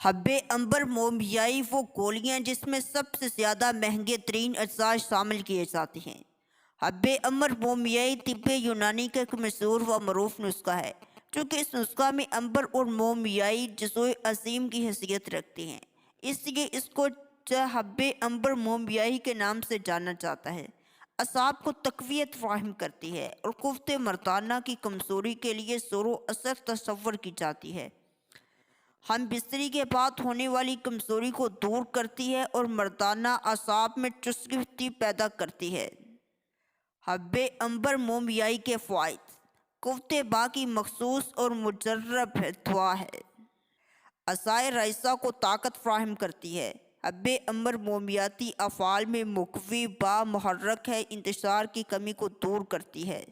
حب عنبر مومیائی وہ گولیاں جس میں سب سے زیادہ مہنگے ترین اجزاء شامل کیے جاتے ہیں۔ حب عنبر مومیائی طب یونانی کا ایک مشہور و معروف نسخہ ہے، چونکہ اس نسخہ میں عنبر اور مومیائی جزو عظیم کی حیثیت رکھتے ہیں، اس لیے اس کو حب عنبر مومیائی کے نام سے جانا جاتا ہے۔ اعصاب کو تقویت فراہم کرتی ہے اور قوت مردانہ کی کمزوری کے لیے زور و اثر تصور کی جاتی ہے۔ ہم بستری کے بعد ہونے والی کمزوری کو دور کرتی ہے اور مردانہ اعصاب میں چستی پیدا کرتی ہے۔ حب عنبر مومیائی کے فوائد: قوت باں کی مخصوص اور مجرب دوا ہے۔ اعضائے رئیسہ کو طاقت فراہم کرتی ہے۔ حب عنبر مومیاتی افعال میں مقوی با محرک ہے، انتشار کی کمی کو دور کرتی ہے۔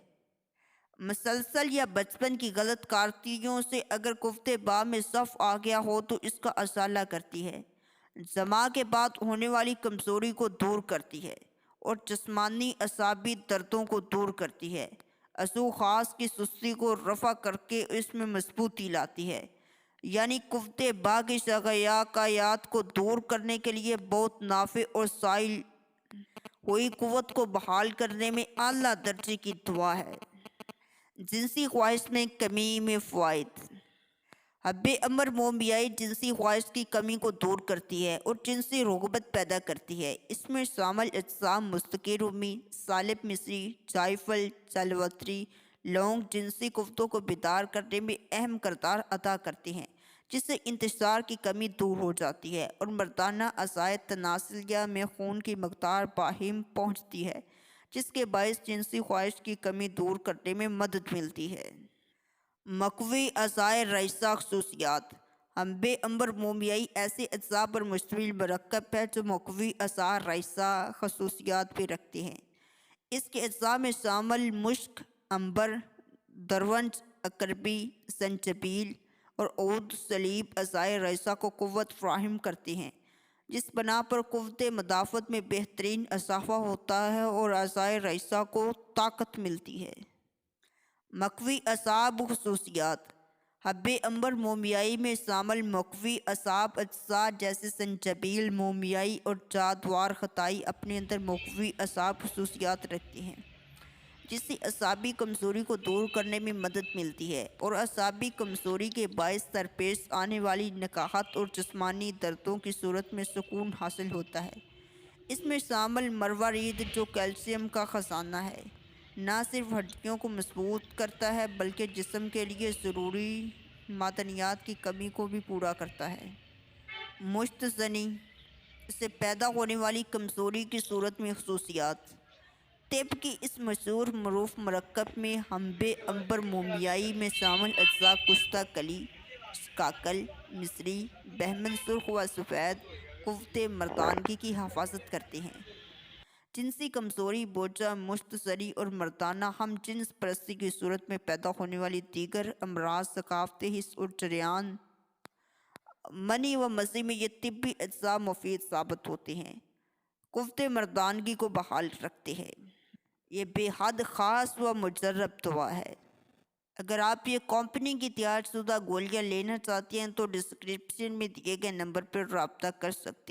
مسلسل یا بچپن کی غلط کارروائیوں سے اگر قوت باں میں ضعف آ گیا ہو تو اس کا ازالہ کرتی ہے۔ جماع کے بعد ہونے والی کمزوری کو دور کرتی ہے اور جسمانی اعصابی دردوں کو دور کرتی ہے۔ عضو خاص کی سستی کو رفع کر کے اس میں مضبوطی لاتی ہے، یعنی قوت باں کی شقاقیات کو دور کرنے کے لیے بہت نافع اور زائل ہوئی قوت کو بحال کرنے میں اعلیٰ درجے کی دوا ہے۔ جنسی خواہش میں کمی میں فوائد: حب عنبر مومیائی جنسی خواہش کی کمی کو دور کرتی ہے اور جنسی رغبت پیدا کرتی ہے۔ اس میں شامل اجزاء مستقل رومی، سالب مصری، جائفل، جلوتری، لونگ جنسی قوتوں کو بیدار کرنے میں اہم کردار ادا کرتے ہیں، جس سے انتشار کی کمی دور ہو جاتی ہے اور مردانہ اعضائے تناسلیہ میں خون کی مقدار باہم پہنچتی ہے، جس کے باعث جنسی خواہش کی کمی دور کرنے میں مدد ملتی ہے۔ مقوی اعضائے رئیسہ خصوصیات: حب عنبر مومیائی ایسے اجزاء پر مشتمل مرکب ہے جو مقوی اعضائے رئیسہ خصوصیات بھی رکھتے ہیں۔ اس کے اجزاء میں شامل مشک، عنبر، درونج، عقربی، زنجبیل اور عود صلیب اعضائے رئیسہ کو قوت فراہم کرتے ہیں، جس بنا پر قوت مدافعت میں بہترین اضافہ ہوتا ہے اور اعضائے رئیسہ کو طاقت ملتی ہے۔ مقوی اعصاب و خصوصیات: حب عنبر مومیائی میں شامل مقوی اعصاب اجزاء جیسے زنجبیل، مومیائی اور جادوار خطائی اپنے اندر مقوی اعصاب خصوصیات رکھتے ہیں، جس سے اعصابی کمزوری کو دور کرنے میں مدد ملتی ہے اور اعصابی کمزوری کے باعث درپیش آنے والی نکاہت اور جسمانی دردوں کی صورت میں سکون حاصل ہوتا ہے۔ اس میں شامل مروارید جو کیلشیم کا خزانہ ہے، نہ صرف ہڈیوں کو مضبوط کرتا ہے بلکہ جسم کے لیے ضروری معدنیات کی کمی کو بھی پورا کرتا ہے۔ مشت زنی سے پیدا ہونے والی کمزوری کی صورت میں خصوصیات: طب کی اس مشہور معروف مرکب میں حب عنبر مومیائی میں شامل اجزاء کشتہ کلی، شقاقل، مصری، بہمن سرخ و سفید قوت مردانگی کی حفاظت کرتے ہیں۔ جنسی کمزوری، بوجھا، مشت زنی اور مردانہ ہم جنس پرستی کی صورت میں پیدا ہونے والی دیگر امراض، ثقافتی حس اور جریان منی و مضی میں یہ طبی اجزاء مفید ثابت ہوتے ہیں، قوت مردانگی کو بحال رکھتے ہیں۔ یہ بے حد خاص و مجرب دوا ہے۔ اگر آپ یہ کمپنی کی تیار شدہ گولیاں لینا چاہتے ہیں تو ڈسکرپشن میں دیے گئے نمبر پر رابطہ کر سکتے ہیں۔